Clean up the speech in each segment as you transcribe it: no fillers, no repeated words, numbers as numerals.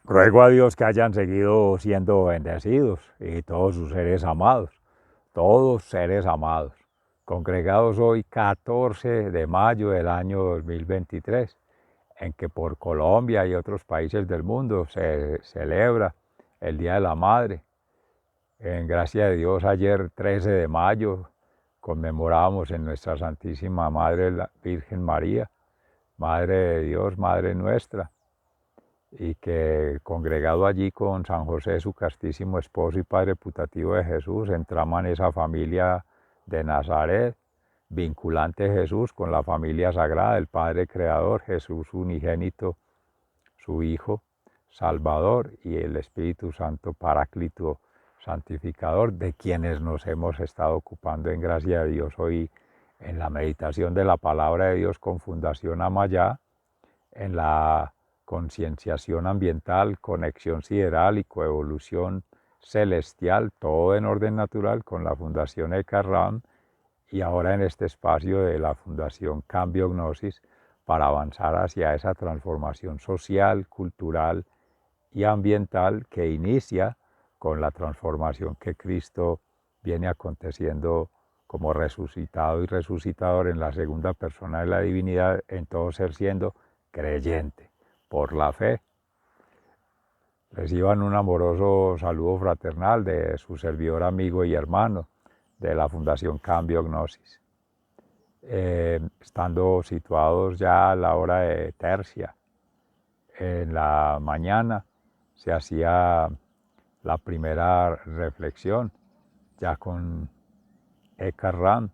Ruego a Dios que hayan seguido siendo bendecidos y todos sus seres amados, todos seres amados, congregados hoy 14 de mayo del año 2023, en que por Colombia y otros países del mundo se celebra el Día de la Madre. En gracia de Dios, ayer 13 de mayo conmemorábamos en nuestra Santísima Madre la Virgen María, Madre de Dios, Madre nuestra, y que congregado allí con San José, su castísimo esposo y padre putativo de Jesús, entraman esa familia de Nazaret, vinculante Jesús con la familia sagrada, el Padre Creador, Jesús unigénito, su Hijo, Salvador, y el Espíritu Santo Paráclito, santificador, de quienes nos hemos estado ocupando en gracia de Dios hoy en la meditación de la palabra de Dios con Fundación Amayá, en la concienciación ambiental, conexión sideral y coevolución celestial, todo en orden natural con la Fundación Ekarram, y ahora en este espacio de la Fundación Cambio Gnosis para avanzar hacia esa transformación social, cultural y ambiental que inicia con la transformación que Cristo viene aconteciendo como resucitado y resucitador en la segunda persona de la divinidad, en todo ser siendo creyente por la fe. Reciban un amoroso saludo fraternal de su servidor, amigo y hermano de la Fundación Cambio Gnosis. Estando situados ya a la hora de tercia, en la mañana se hacía la primera reflexión, ya con Ekarram.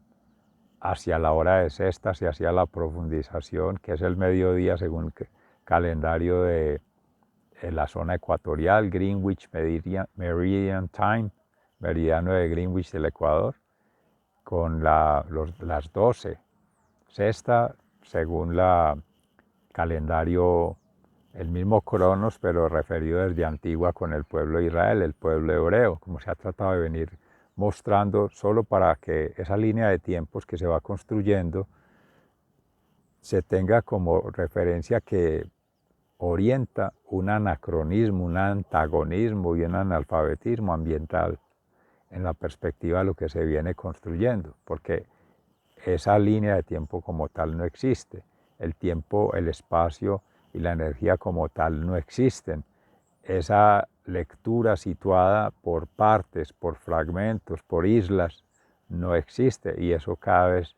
Hacia la hora de sexta se hacía la profundización, que es el mediodía según el calendario de la zona ecuatorial, Greenwich Meridian Time, meridiano de Greenwich del Ecuador, con las 12. Sexta, según la calendario, el mismo Cronos, pero referido desde Antigua con el pueblo de Israel, el pueblo hebreo, como se ha tratado de venir mostrando, solo para que esa línea de tiempos que se va construyendo se tenga como referencia que orienta un anacronismo, un antagonismo y un analfabetismo ambiental en la perspectiva de lo que se viene construyendo, porque esa línea de tiempo como tal no existe. El tiempo, el espacio y la energía como tal no existen. Esa lectura situada por partes, por fragmentos, por islas, no existe, y eso cada vez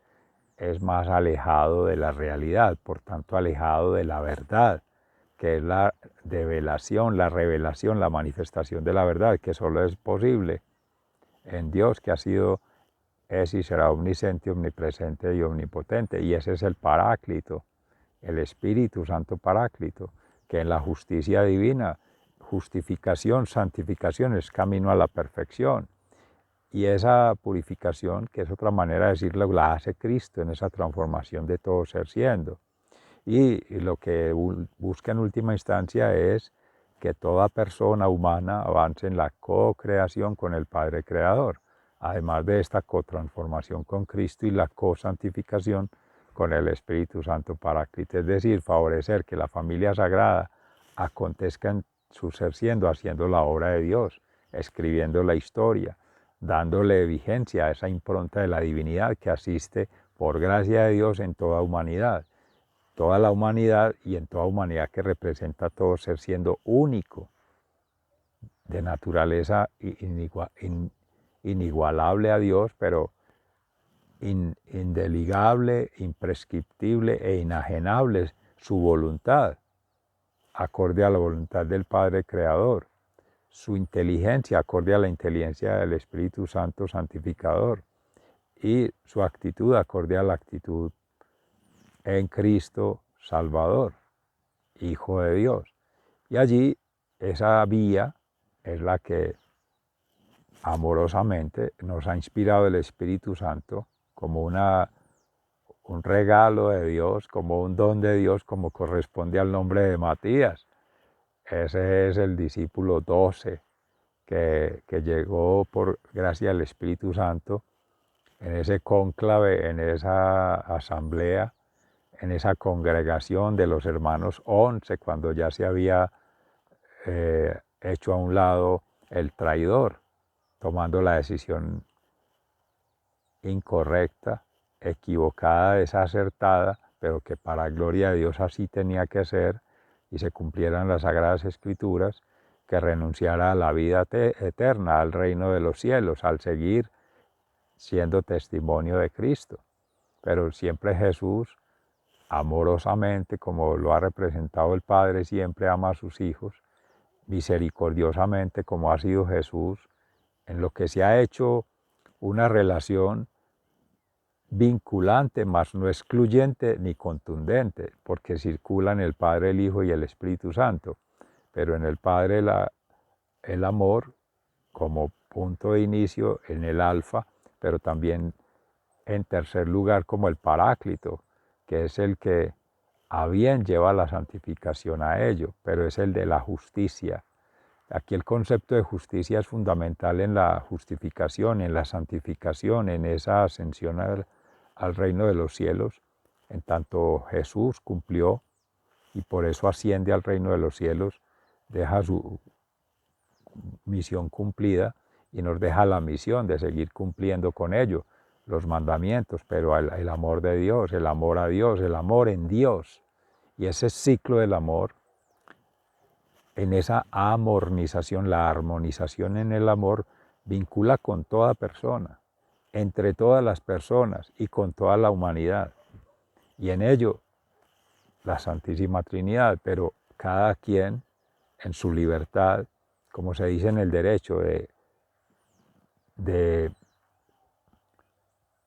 es más alejado de la realidad, por tanto alejado de la verdad, que es la revelación, la manifestación de la verdad, que solo es posible en Dios, que ha sido, es y será omnisciente, omnipresente y omnipotente. Y ese es el Paráclito, el Espíritu Santo Paráclito, que en la justicia divina, justificación, santificación, es camino a la perfección. Y esa purificación, que es otra manera de decirlo, la hace Cristo en esa transformación de todo ser siendo. Y lo que busca en última instancia es que toda persona humana avance en la co-creación con el Padre Creador, además de esta co-transformación con Cristo y la co-santificación con el Espíritu Santo Paráclito, es decir, favorecer que la familia sagrada acontezca en su ser siendo, haciendo la obra de Dios, escribiendo la historia, dándole vigencia a esa impronta de la divinidad que asiste por gracia de Dios en toda humanidad y en toda humanidad que representa todo ser siendo único, de naturaleza inigualable a Dios, pero indeligable, imprescriptible e inajenable su voluntad, acorde a la voluntad del Padre Creador, su inteligencia, acorde a la inteligencia del Espíritu Santo Santificador, y su actitud, acorde a la actitud en Cristo Salvador, Hijo de Dios. Y allí esa vía es la que amorosamente nos ha inspirado el Espíritu Santo como un regalo de Dios, como un don de Dios, como corresponde al nombre de Matías. Ese es el discípulo 12 que llegó por gracia del Espíritu Santo en ese cónclave, en esa asamblea, en esa congregación de los hermanos 11, cuando ya se había hecho a un lado el traidor, tomando la decisión incorrecta, equivocada, desacertada, pero que para gloria de Dios así tenía que ser y se cumplieran las Sagradas Escrituras, que renunciara a la vida eterna, al reino de los cielos, al seguir siendo testimonio de Cristo. Pero siempre Jesús, amorosamente, como lo ha representado el Padre, siempre ama a sus hijos, misericordiosamente, como ha sido Jesús, en lo que se ha hecho una relación vinculante, mas no excluyente ni contundente, porque circulan el Padre, el Hijo y el Espíritu Santo. Pero en el Padre el amor como punto de inicio, en el alfa, pero también en tercer lugar como el Paráclito, que es el que a bien lleva la santificación a ello, pero es el de la justicia. Aquí el concepto de justicia es fundamental en la justificación, en la santificación, en esa ascensión al reino de los cielos, en tanto Jesús cumplió y por eso asciende al reino de los cielos, deja su misión cumplida y nos deja la misión de seguir cumpliendo con ello los mandamientos, pero el amor de Dios, el amor a Dios, el amor en Dios. Y ese ciclo del amor, en esa amornización, la armonización en el amor, vincula con toda persona, entre todas las personas y con toda la humanidad. Y en ello, la Santísima Trinidad, pero cada quien en su libertad, como se dice en el derecho,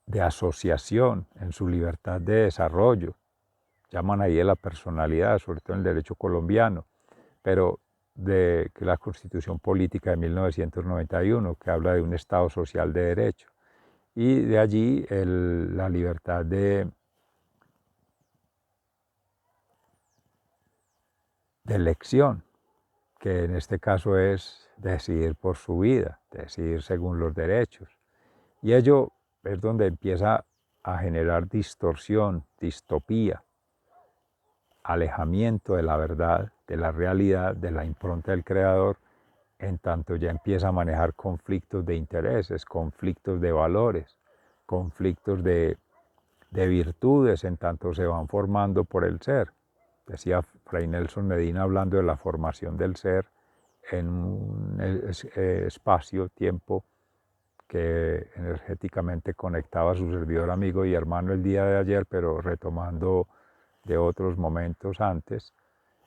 de asociación, en su libertad de desarrollo. Llaman ahí de la personalidad, sobre todo en el derecho colombiano, pero de que la Constitución Política de 1991, que habla de un Estado social de derecho. Y de allí la libertad de elección, que en este caso es decidir por su vida, decidir según los derechos. Y ello es donde empieza a generar distorsión, distopía, alejamiento de la verdad, de la realidad, de la impronta del Creador, en tanto ya empieza a manejar conflictos de intereses, conflictos de valores, conflictos de virtudes, en tanto se van formando por el ser. Decía Fray Nelson Medina, hablando de la formación del ser en un espacio-tiempo que energéticamente conectaba a su servidor amigo y hermano el día de ayer, pero retomando de otros momentos antes.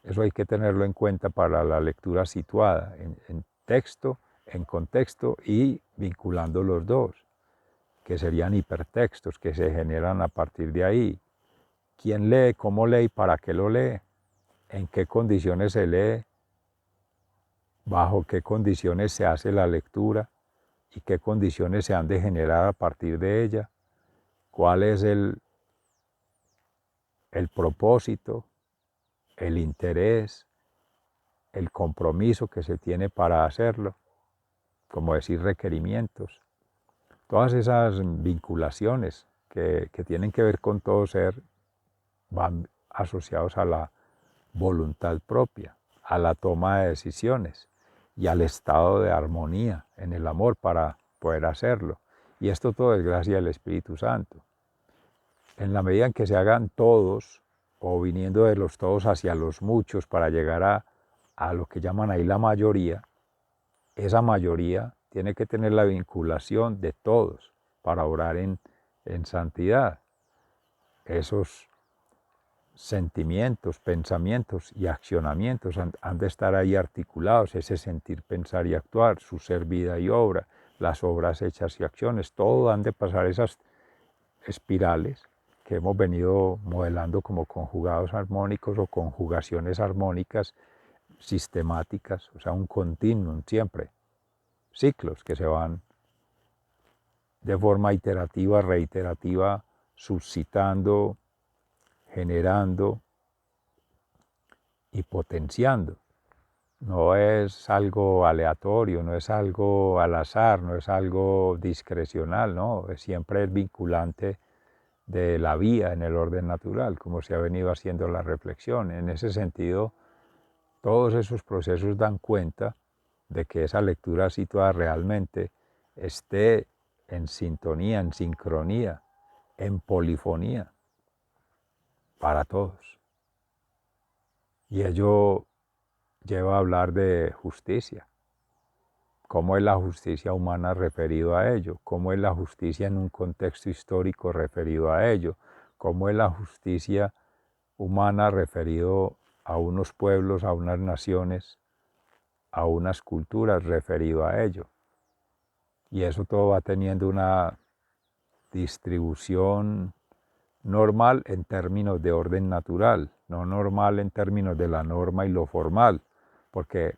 Eso hay que tenerlo en cuenta para la lectura situada, en texto, en contexto y vinculando los dos, que serían hipertextos que se generan a partir de ahí. ¿Quién lee? ¿Cómo lee? ¿Para qué lo lee? ¿En qué condiciones se lee? ¿Bajo qué condiciones se hace la lectura? ¿Y qué condiciones se han de generar a partir de ella? ¿Cuál es el propósito, el interés, el compromiso que se tiene para hacerlo? Como decir requerimientos. Todas esas vinculaciones que tienen que ver con todo ser van asociados a la voluntad propia, a la toma de decisiones y al estado de armonía en el amor para poder hacerlo. Y esto todo es gracias al Espíritu Santo. En la medida en que se hagan todos, o viniendo de los todos hacia los muchos para llegar a lo que llaman ahí la mayoría, esa mayoría tiene que tener la vinculación de todos para orar en santidad. Esos sentimientos, pensamientos y accionamientos han de estar ahí articulados, ese sentir, pensar y actuar, su ser, vida y obra, las obras hechas y acciones, todo han de pasar esas espirales que hemos venido modelando como conjugados armónicos o conjugaciones armónicas sistemáticas, o sea, un continuum siempre, ciclos que se van de forma iterativa, reiterativa, suscitando, generando y potenciando. No es algo aleatorio, no es algo al azar, no es algo discrecional, no, siempre es vinculante de la vía en el orden natural, como se ha venido haciendo la reflexión. En ese sentido, Todos esos procesos dan cuenta de que esa lectura situada realmente esté en sintonía, en sincronía, en polifonía para todos. Y ello lleva a hablar de justicia. ¿Cómo es la justicia humana referido a ello? ¿Cómo es la justicia en un contexto histórico referido a ello? ¿Cómo es la justicia humana referido a unos pueblos, a unas naciones, a unas culturas referido a ello? Y eso todo va teniendo una distribución normal en términos de orden natural, no normal en términos de la norma y lo formal, porque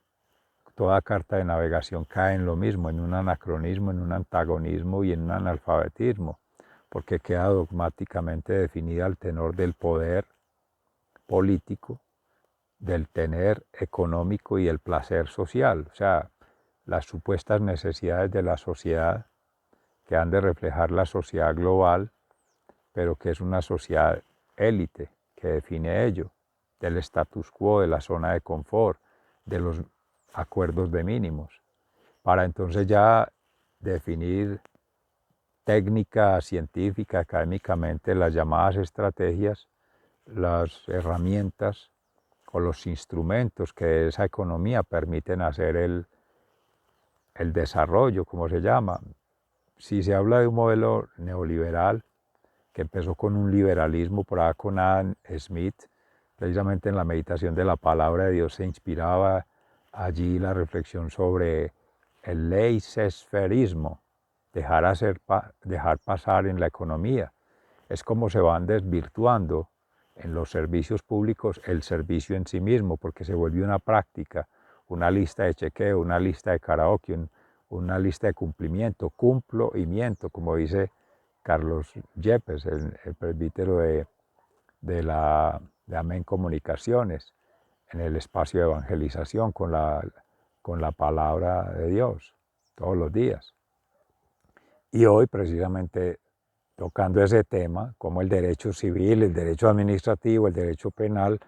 toda carta de navegación cae en lo mismo, en un anacronismo, en un antagonismo y en un analfabetismo, porque queda dogmáticamente definida el tenor del poder político, del tener económico y el placer social, o sea, las supuestas necesidades de la sociedad que han de reflejar la sociedad global, pero que es una sociedad élite que define ello, del status quo, de la zona de confort, de los acuerdos de mínimos, para entonces ya definir técnica, científica, académicamente las llamadas estrategias, las herramientas o los instrumentos que esa economía permiten hacer el desarrollo, como se llama. Si se habla de un modelo neoliberal que empezó con un liberalismo por ahí con Adam Smith, precisamente en la meditación de la palabra de Dios se inspiraba allí la reflexión sobre el laissez-faireismo, dejar pasar en la economía. Es como se van desvirtuando en los servicios públicos el servicio en sí mismo, porque se vuelve una práctica, una lista de chequeo, una lista de karaoke, una lista de cumplimiento, cumplo y miento, como dice Carlos Yepes, el presbítero de Amén Comunicaciones, en el espacio de evangelización con la palabra de Dios, todos los días. Y hoy precisamente tocando ese tema, como el derecho civil, el derecho administrativo, el derecho penal,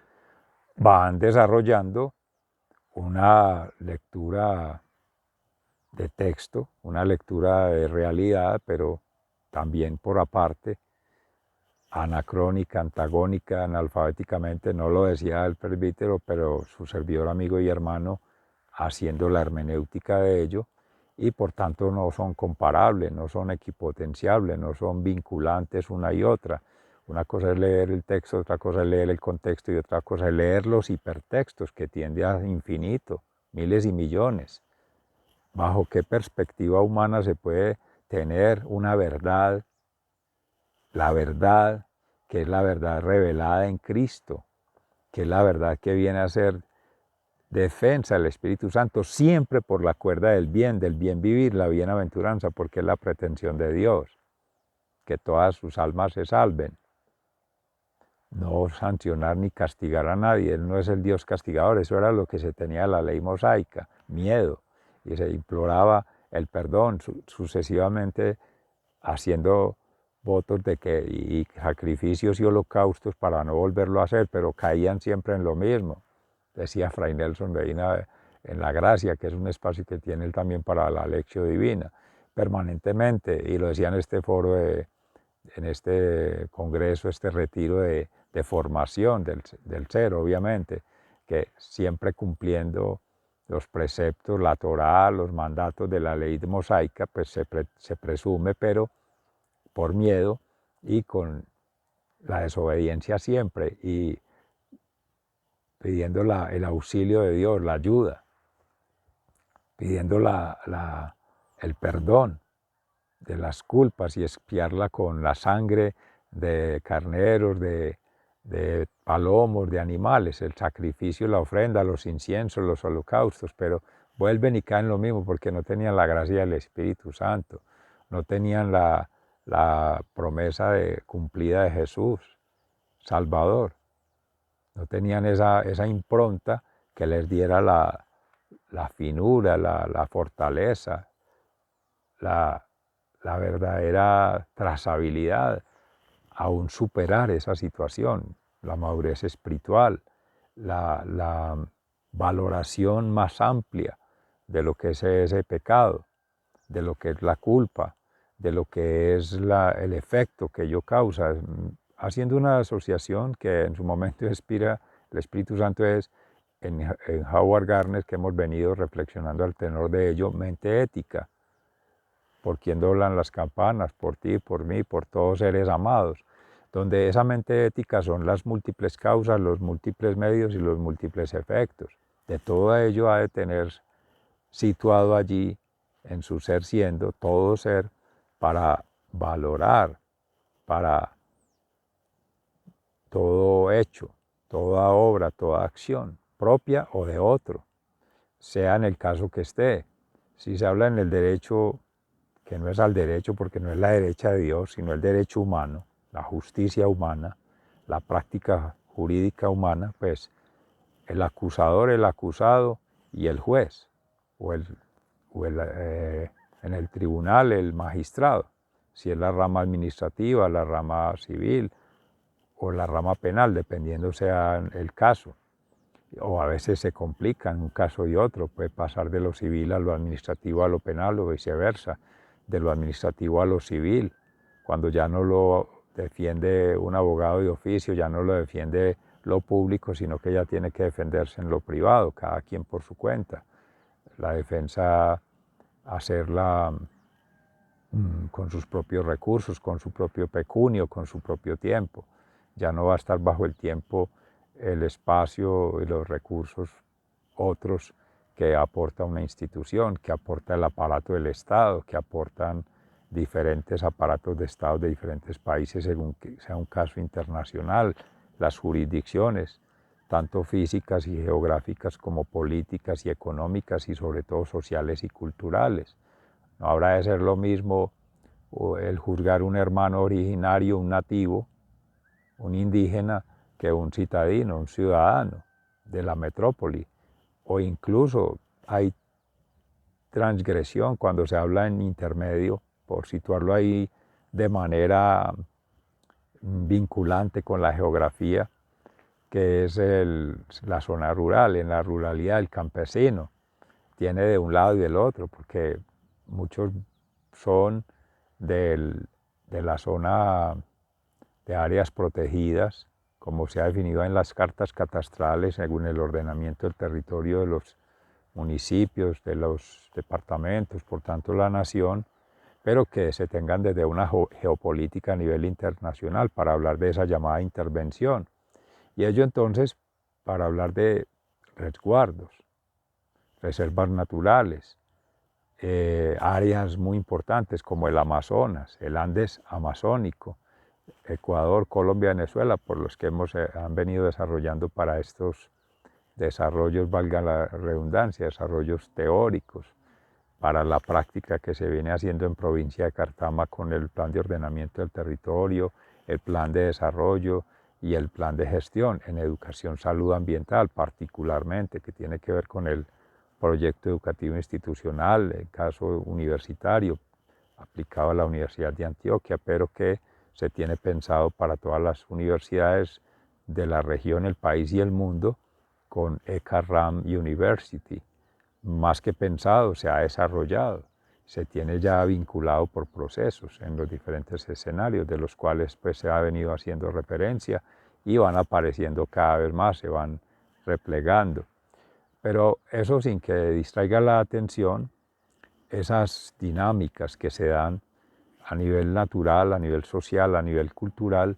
van desarrollando una lectura de texto, una lectura de realidad, pero también por aparte, anacrónica, antagónica, analfabéticamente, no lo decía el presbítero, pero su servidor, amigo y hermano, haciendo la hermenéutica de ello, y por tanto no son comparables, no son equipotenciables, no son vinculantes una y otra. Una cosa es leer el texto, otra cosa es leer el contexto y otra cosa es leer los hipertextos que tiende a infinito, miles y millones. ¿Bajo qué perspectiva humana se puede tener una verdad, la verdad que es la verdad revelada en Cristo, que es la verdad que viene a ser defensa del Espíritu Santo, siempre por la cuerda del bien vivir, la bienaventuranza, porque es la pretensión de Dios, que todas sus almas se salven? No sancionar ni castigar a nadie, Él no es el Dios castigador, eso era lo que se tenía en la ley mosaica, miedo, y se imploraba el perdón sucesivamente haciendo votos de que, y sacrificios y holocaustos para no volverlo a hacer, pero caían siempre en lo mismo. Decía Fray Nelson Reina en La Gracia, que es un espacio que tiene él también para la lección divina, permanentemente, y lo decía en este foro, en este congreso, este retiro de formación del ser, obviamente, que siempre cumpliendo los preceptos, la Torá, los mandatos de la ley mosaica, pues se presume, pero por miedo y con la desobediencia siempre, y pidiendo el auxilio de Dios, la ayuda, pidiendo el perdón de las culpas y expiarla con la sangre de carneros, de palomos, de animales, el sacrificio, la ofrenda, los inciensos, los holocaustos, pero vuelven y caen lo mismo porque no tenían la gracia del Espíritu Santo, no tenían la promesa cumplida de Jesús, Salvador, no tenían esa impronta que les diera la finura, la fortaleza, la verdadera trazabilidad, aún superar esa situación, la madurez espiritual, la valoración más amplia de lo que es ese pecado, de lo que es la culpa, de lo que es el efecto que ello causa, haciendo una asociación que en su momento inspira el Espíritu Santo es en Howard Gardner, que hemos venido reflexionando al tenor de ello, mente ética. Por quien doblan las campanas, por ti, por mí, por todos seres amados, donde esa mente ética son las múltiples causas, los múltiples medios y los múltiples efectos. De todo ello ha de tener situado allí en su ser siendo, todo ser, para valorar, para todo hecho, toda obra, toda acción, propia o de otro, sea en el caso que esté. Si se habla en el derecho, que no es al derecho porque no es la derecha de Dios, sino el derecho humano, la justicia humana, la práctica jurídica humana, pues el acusador, el acusado y el juez, o en el tribunal el magistrado, si es la rama administrativa, la rama civil o la rama penal, dependiendo sea el caso. O a veces se complican un caso y otro, puede pasar de lo civil a lo administrativo a lo penal o viceversa, de lo administrativo a lo civil, cuando ya no lo defiende un abogado de oficio, ya no lo defiende lo público, sino que ya tiene que defenderse en lo privado, cada quien por su cuenta. La defensa, hacerla con sus propios recursos, con su propio pecunio, con su propio tiempo. Ya no va a estar bajo el tiempo, el espacio y los recursos otros que aporta una institución, que aporta el aparato del Estado, que aportan diferentes aparatos de Estado de diferentes países, según que sea un caso internacional, las jurisdicciones, tanto físicas y geográficas como políticas y económicas y sobre todo sociales y culturales. No habrá de ser lo mismo el juzgar un hermano originario, un nativo, un indígena, que un citadino, un ciudadano de la metrópoli. O incluso hay transgresión cuando se habla en intermedio, por situarlo ahí de manera vinculante con la geografía, que es la zona rural. En la ruralidad el campesino tiene de un lado y del otro, porque muchos son de la zona de áreas protegidas, como se ha definido en las cartas catastrales, según el ordenamiento del territorio de los municipios, de los departamentos, por tanto la nación, pero que se tengan desde una geopolítica a nivel internacional para hablar de esa llamada intervención. Y ello entonces para hablar de resguardos, reservas naturales, áreas muy importantes como el Amazonas, el Andes amazónico, Ecuador, Colombia, Venezuela, por los que han venido desarrollando para estos desarrollos, valga la redundancia, desarrollos teóricos, para la práctica que se viene haciendo en provincia de Cartama con el plan de ordenamiento del territorio, el plan de desarrollo y el plan de gestión en educación, salud ambiental particularmente, que tiene que ver con el proyecto educativo institucional, el caso universitario, aplicado a la Universidad de Antioquia, pero que se tiene pensado para todas las universidades de la región, el país y el mundo, con ECA-RAM University. Más que pensado, se ha desarrollado, se tiene ya vinculado por procesos en los diferentes escenarios, de los cuales pues se ha venido haciendo referencia y van apareciendo cada vez más, se van replegando. Pero eso sin que distraiga la atención, esas dinámicas que se dan a nivel natural, a nivel social, a nivel cultural,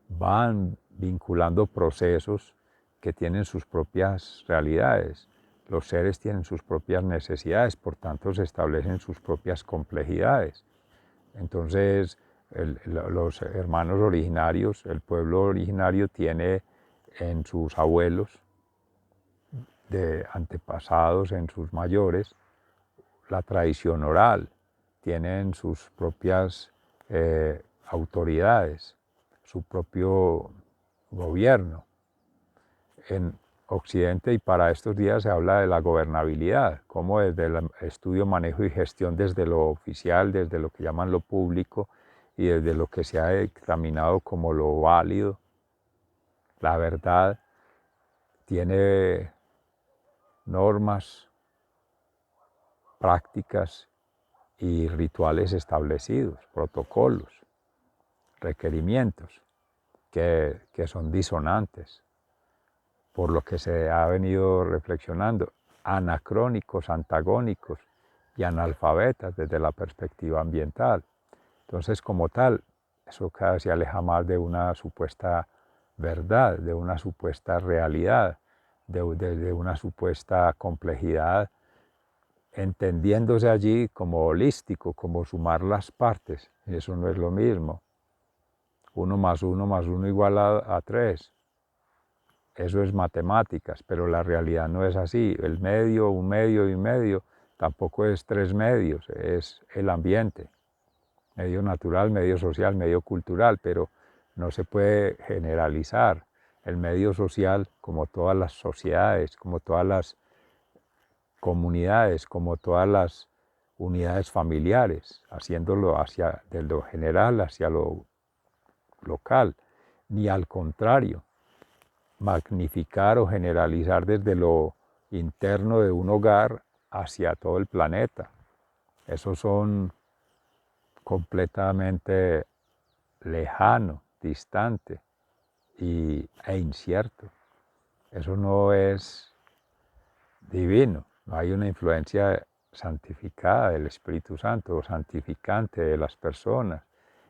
van vinculando procesos que tienen sus propias realidades. Los seres tienen sus propias necesidades, por tanto se establecen sus propias complejidades. Entonces, los hermanos originarios, el pueblo originario tiene en sus abuelos, de antepasados, en sus mayores, la tradición oral, tienen sus propias autoridades, su propio gobierno. En Occidente y para estos días se habla de la gobernabilidad, como desde el estudio, manejo y gestión desde lo oficial, desde lo que llaman lo público y desde lo que se ha examinado como lo válido, la verdad, tiene normas, prácticas y rituales establecidos, protocolos, requerimientos que son disonantes, por lo que se ha venido reflexionando, anacrónicos, antagónicos y analfabetas desde la perspectiva ambiental. Entonces, como tal, eso cada vez se aleja más de una supuesta verdad, de una supuesta realidad, de una supuesta complejidad, entendiéndose allí como holístico, como sumar las partes. Y eso no es lo mismo. 1 más 1 igual a 3. Eso es matemáticas, pero la realidad no es así. El medio, un medio y un medio, tampoco es 3 medios, es el ambiente. Medio natural, medio social, medio cultural, pero no se puede generalizar. El medio social, como todas las sociedades, como todas las comunidades, como todas las unidades familiares, haciéndolo de lo general hacia lo local, ni al contrario, magnificar o generalizar desde lo interno de un hogar hacia todo el planeta. Esos son completamente lejano, distante e incierto. Eso no es divino, no hay una influencia santificada del Espíritu Santo o santificante de las personas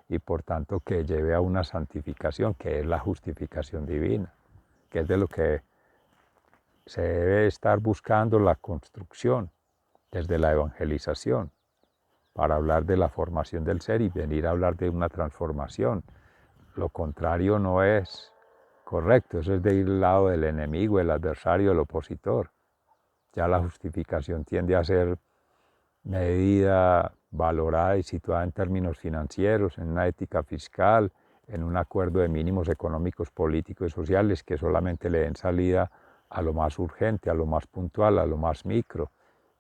y por tanto que lleve a una santificación que es la justificación divina, que es de lo que se debe estar buscando la construcción desde la evangelización, para hablar de la formación del ser y venir a hablar de una transformación. Lo contrario no es correcto, eso es de ir al lado del enemigo, el adversario, el opositor. Ya la justificación tiende a ser medida, valorada y situada en términos financieros, en una ética fiscal, en un acuerdo de mínimos económicos, políticos y sociales que solamente le den salida a lo más urgente, a lo más puntual, a lo más micro.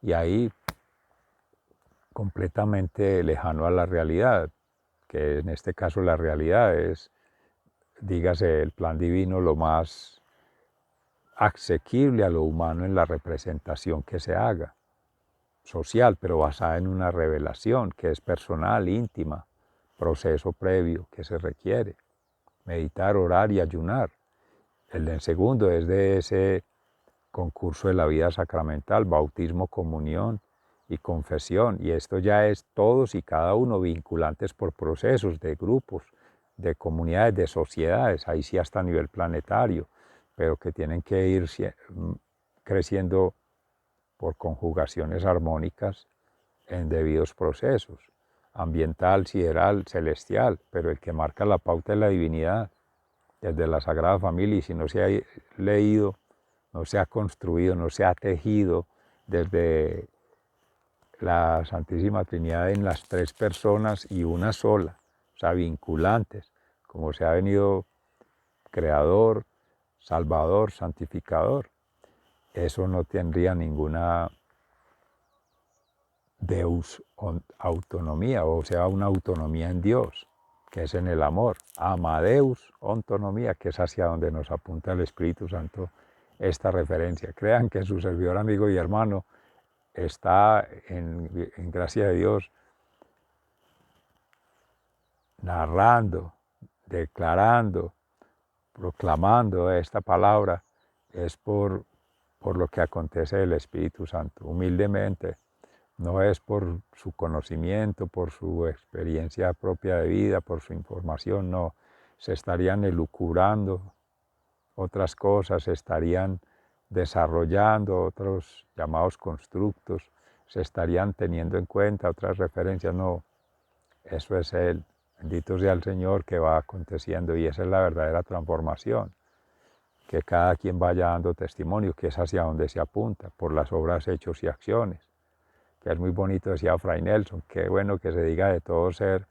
Y ahí completamente lejano a la realidad, que en este caso la realidad es, dígase, el plan divino lo más asequible a lo humano en la representación que se haga, social, pero basada en una revelación que es personal, íntima, proceso previo que se requiere, meditar, orar y ayunar. El segundo es de ese concurso de la vida sacramental, bautismo, comunión y confesión, y esto ya es todos y cada uno vinculantes por procesos de grupos, de comunidades, de sociedades, ahí sí hasta a nivel planetario, pero que tienen que ir creciendo por conjugaciones armónicas en debidos procesos, ambiental, sideral, celestial, pero el que marca la pauta es la divinidad, desde la Sagrada Familia, y si no se ha leído, no se ha construido, no se ha tejido desde la Santísima Trinidad en las 3 personas y una sola, o sea, vinculantes, como se ha venido creador, salvador, santificador. Eso no tendría ninguna deus autonomía, o sea, una autonomía en Dios, que es en el amor. Amadeus autonomía, que es hacia donde nos apunta el Espíritu Santo esta referencia. Crean que su servidor, amigo y hermano está en gracia de Dios narrando, declarando, proclamando esta palabra, es por lo que acontece del Espíritu Santo, humildemente. No es por su conocimiento, por su experiencia propia de vida, por su información, no. Se estarían elucubrando otras cosas, se estarían desarrollando otros llamados constructos, se estarían teniendo en cuenta otras referencias, no. Eso es Él. Bendito sea el Señor que va aconteciendo y esa es la verdadera transformación. Que cada quien vaya dando testimonio, que es hacia donde se apunta, por las obras, hechos y acciones. Que es muy bonito, decía Fray Nelson, qué bueno que se diga de todo ser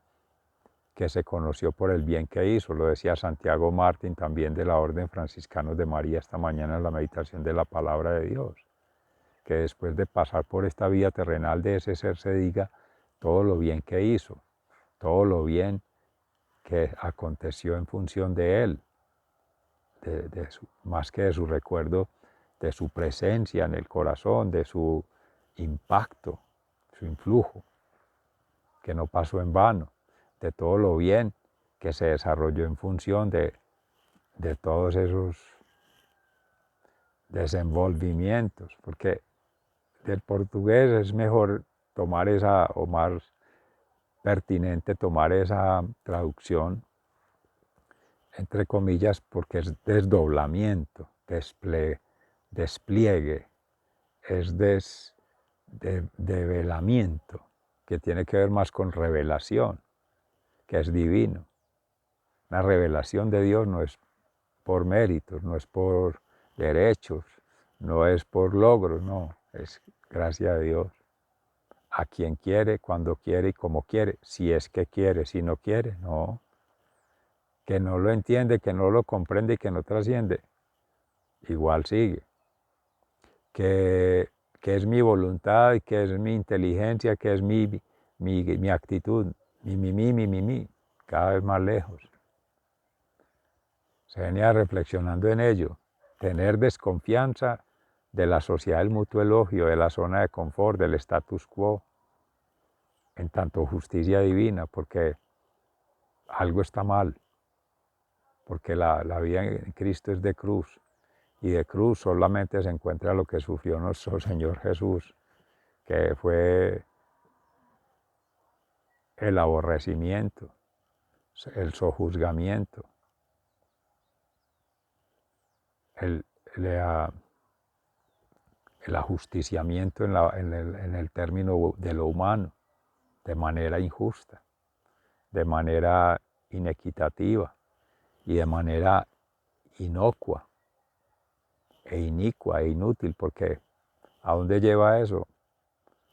que se conoció por el bien que hizo. Lo decía Santiago Martín, también de la Orden Franciscanos de María, esta mañana en la meditación de la Palabra de Dios. Que después de pasar por esta vida terrenal de ese ser se diga todo lo bien que hizo, todo lo bien que aconteció en función de él, más que de su recuerdo de su presencia en el corazón, de su impacto, su influjo, que no pasó en vano, de todo lo bien que se desarrolló en función de todos esos desenvolvimientos, porque del portugués es mejor tomar esa, o más pertinente tomar esa traducción, entre comillas, porque es desdoblamiento, despliegue, es develamiento, que tiene que ver más con revelación, que es divino. La revelación de Dios no es por méritos, no es por derechos, no es por logros, no, es gracia de Dios. A quien quiere, cuando quiere y como quiere, si es que quiere, si no quiere, no. Que no lo entiende, que no lo comprende y que no trasciende, igual sigue. Que es mi voluntad, que es mi inteligencia, que es mi actitud, mi, cada vez más lejos. Se venía reflexionando en ello, tener desconfianza de la sociedad del mutuo elogio, de la zona de confort, del status quo, en tanto justicia divina, porque algo está mal, porque la vida en Cristo es de cruz, y de cruz solamente se encuentra lo que sufrió nuestro Señor Jesús, que fue el aborrecimiento, el sojuzgamiento, el, el ajusticiamiento en el término de lo humano, de manera injusta, de manera inequitativa y de manera inocua e inicua e inútil, porque ¿a dónde lleva eso?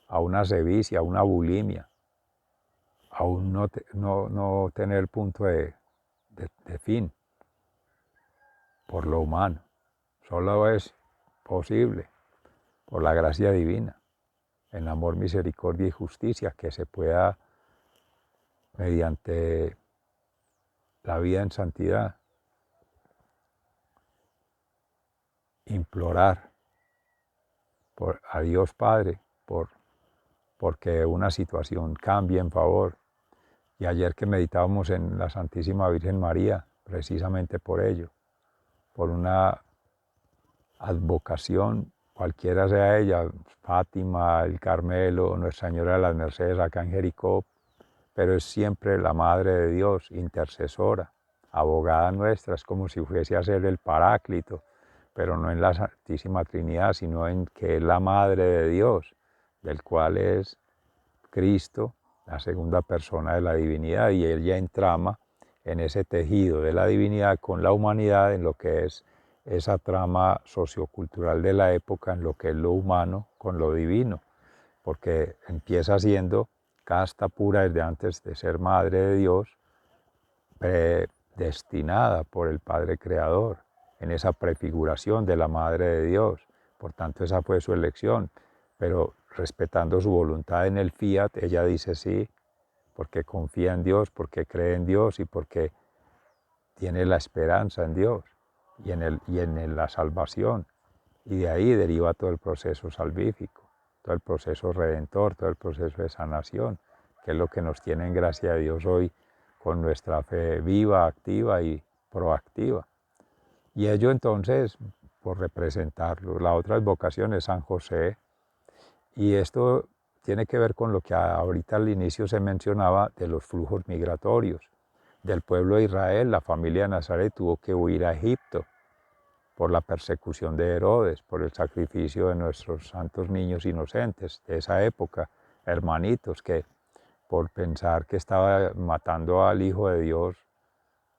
A una sevicia, a una bulimia, a un no tener punto de fin por lo humano. Solo es posible por la gracia divina, en amor, misericordia y justicia, que se pueda, mediante la vida en santidad, implorar a Dios Padre porque una situación cambie en favor. Y ayer que meditábamos en la Santísima Virgen María, precisamente por ello, por una advocación, cualquiera sea ella, Fátima, el Carmelo, Nuestra Señora de las Mercedes acá en Jericó, pero es siempre la Madre de Dios, intercesora, abogada nuestra, es como si fuese a ser el Paráclito, pero no en la Santísima Trinidad, sino en que es la Madre de Dios, del cual es Cristo, la segunda persona de la divinidad, y ella entrama en ese tejido de la divinidad con la humanidad, en lo que es esa trama sociocultural de la época, en lo que es lo humano con lo divino, porque empieza siendo casta pura desde antes de ser madre de Dios, predestinada por el Padre Creador, en esa prefiguración de la Madre de Dios. Por tanto, esa fue su elección, pero respetando su voluntad en el fiat, ella dice sí, porque confía en Dios, porque cree en Dios y porque tiene la esperanza en Dios y en la salvación. Y de ahí deriva todo el proceso salvífico, todo el proceso redentor, todo el proceso de sanación, que es lo que nos tiene en gracia de Dios hoy con nuestra fe viva, activa y proactiva. Y ello entonces, por representarlo. La otra advocación es San José, y esto tiene que ver con lo que ahorita al inicio se mencionaba de los flujos migratorios. Del pueblo de Israel, la familia de Nazaret tuvo que huir a Egipto por la persecución de Herodes, por el sacrificio de nuestros santos niños inocentes de esa época, hermanitos que por pensar que estaba matando al Hijo de Dios,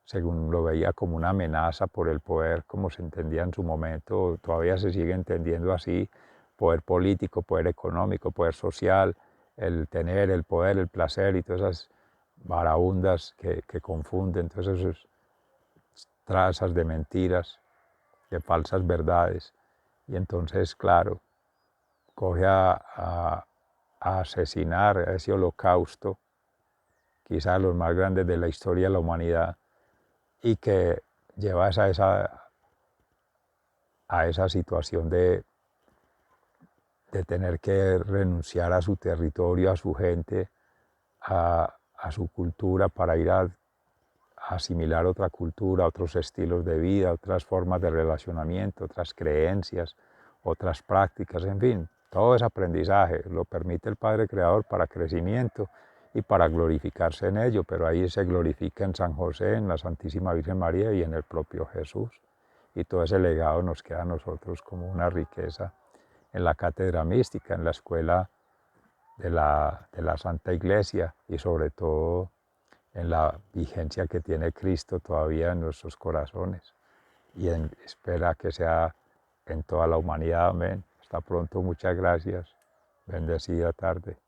según lo veía como una amenaza por el poder, como se entendía en su momento, todavía se sigue entendiendo así, poder político, poder económico, poder social, el tener, el poder, el placer y todas esas marabundas que confunden, todas esas trazas de mentiras, de falsas verdades. Y entonces, claro, coge a asesinar a ese holocausto, quizás los más grandes de la historia de la humanidad, y que lleva a a esa situación de tener que renunciar a su territorio, a su gente, a su cultura para ir a asimilar otra cultura, otros estilos de vida, otras formas de relacionamiento, otras creencias, otras prácticas, en fin, todo es aprendizaje, lo permite el Padre Creador para crecimiento y para glorificarse en ello, pero ahí se glorifica en San José, en la Santísima Virgen María y en el propio Jesús. Y todo ese legado nos queda a nosotros como una riqueza en la cátedra mística, en la escuela de la Santa Iglesia y sobre todo en la vigencia que tiene Cristo todavía en nuestros corazones y espera que sea en toda la humanidad. Amén. Hasta pronto, muchas gracias. Bendecida tarde.